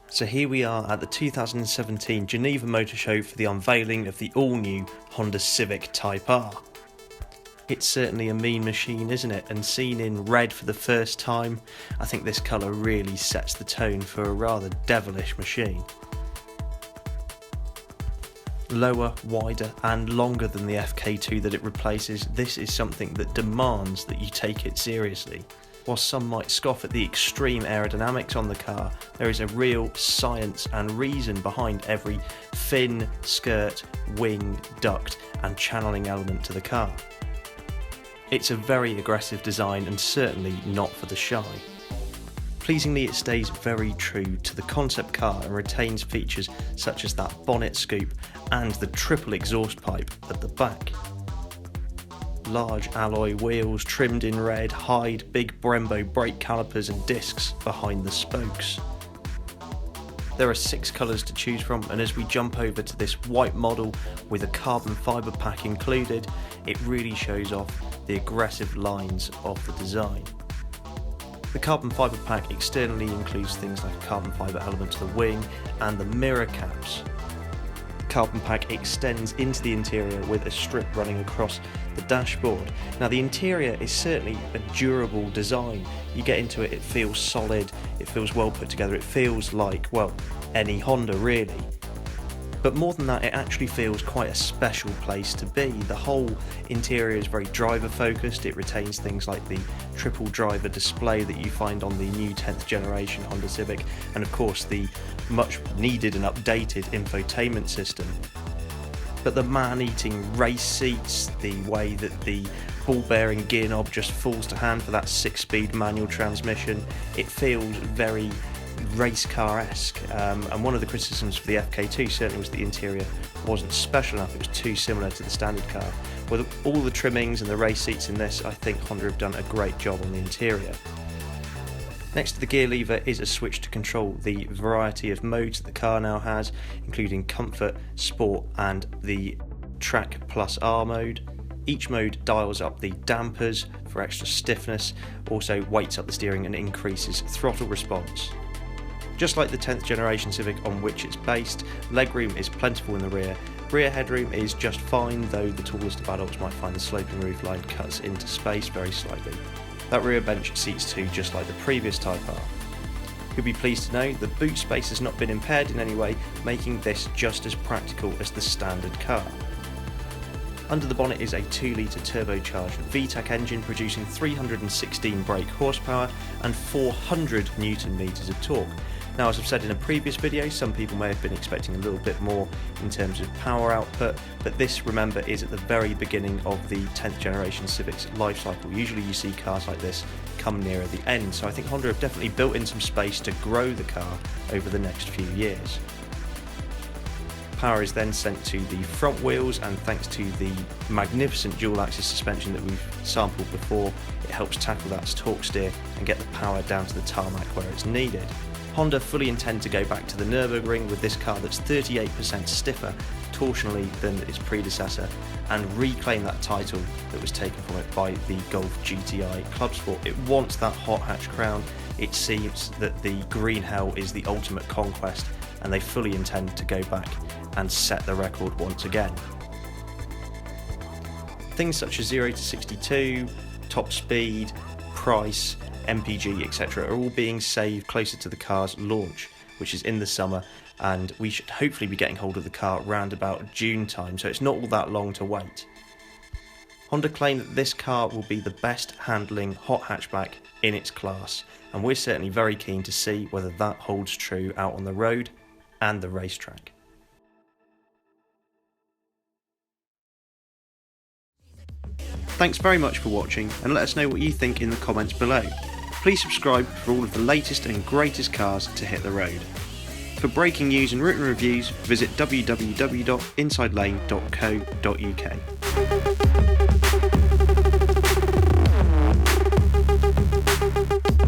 So here we are at the 2017 Geneva Motor Show for the unveiling of the all-new Honda Civic Type R. It's certainly a mean machine, isn't it? And seen in red for the first time, I think this colour really sets the tone for a rather devilish machine. Lower, wider and longer than the FK2 that it replaces, this is something that demands that you take it seriously. While some might scoff at the extreme aerodynamics on the car, there is a real science and reason behind every fin, skirt, wing, duct and channeling element to the car. It's a very aggressive design and certainly not for the shy. Pleasingly, it stays very true to the concept car and retains features such as that bonnet scoop and the triple exhaust pipe at the back. Large alloy wheels trimmed in red hide big Brembo brake calipers and discs behind the spokes. There are 6 colours to choose from, and as we jump over to this white model with a carbon fibre pack included, it really shows off the aggressive lines of the design. The carbon fibre pack externally includes things like a carbon fibre element to the wing and the mirror caps. The carbon pack extends into the interior with a strip running across the dashboard. Now the interior is certainly a durable design. You get into it, it feels solid, it feels well put together, it feels like, well, any Honda really. But more than that, it actually feels quite a special place to be. The whole interior is very driver focused. It retains things like the triple driver display that you find on the new 10th generation Honda Civic, and of course the much needed and updated infotainment system. But the man-eating race seats, the way that the ball-bearing gear knob just falls to hand for that 6-speed manual transmission, it feels very race car-esque, and one of the criticisms for the FK2 certainly was the interior wasn't special enough. It was too similar to the standard car. With all the trimmings and the race seats in this, I think Honda have done a great job on the interior. Next to the gear lever is a switch to control the variety of modes that the car now has, including Comfort, Sport and the Track Plus R mode. Each mode dials up the dampers for extra stiffness, also weights up the steering and increases throttle response. Just like the 10th generation Civic on which it's based, legroom is plentiful in the rear. Rear headroom is just fine, though the tallest of adults might find the sloping roofline cuts into space very slightly. That rear bench seats 2 just like the previous Type R. You'll be pleased to know the boot space has not been impaired in any way, making this just as practical as the standard car. Under the bonnet is a 2-litre turbocharged VTEC engine producing 316 brake horsepower and 400 Nm of torque. Now, as I've said in a previous video, some people may have been expecting a little bit more in terms of power output, but this, remember, is at the very beginning of the 10th generation Civic's life cycle. Usually you see cars like this come nearer the end, so I think Honda have definitely built in some space to grow the car over the next few years. Power is then sent to the front wheels, and thanks to the magnificent dual axis suspension that we've sampled before, it helps tackle that torque steer and get the power down to the tarmac where it's needed. Honda fully intend to go back to the Nurburgring with this car that's 38% stiffer torsionally than its predecessor and reclaim that title that was taken from it by the Golf GTI Club Sport. It wants that hot hatch crown. It seems that the green hell is the ultimate conquest, and they fully intend to go back and set the record once again. Things such as 0 to 62, top speed, price, MPG, etc. are all being saved closer to the car's launch, which is in the summer, and we should hopefully be getting hold of the car round about June time, so it's not all that long to wait. Honda claim that this car will be the best handling hot hatchback in its class, and we're certainly very keen to see whether that holds true out on the road and the racetrack. Thanks very much for watching, and let us know what you think in the comments below. Please subscribe for all of the latest and greatest cars to hit the road. For breaking news and written reviews, visit www.insidelane.co.uk.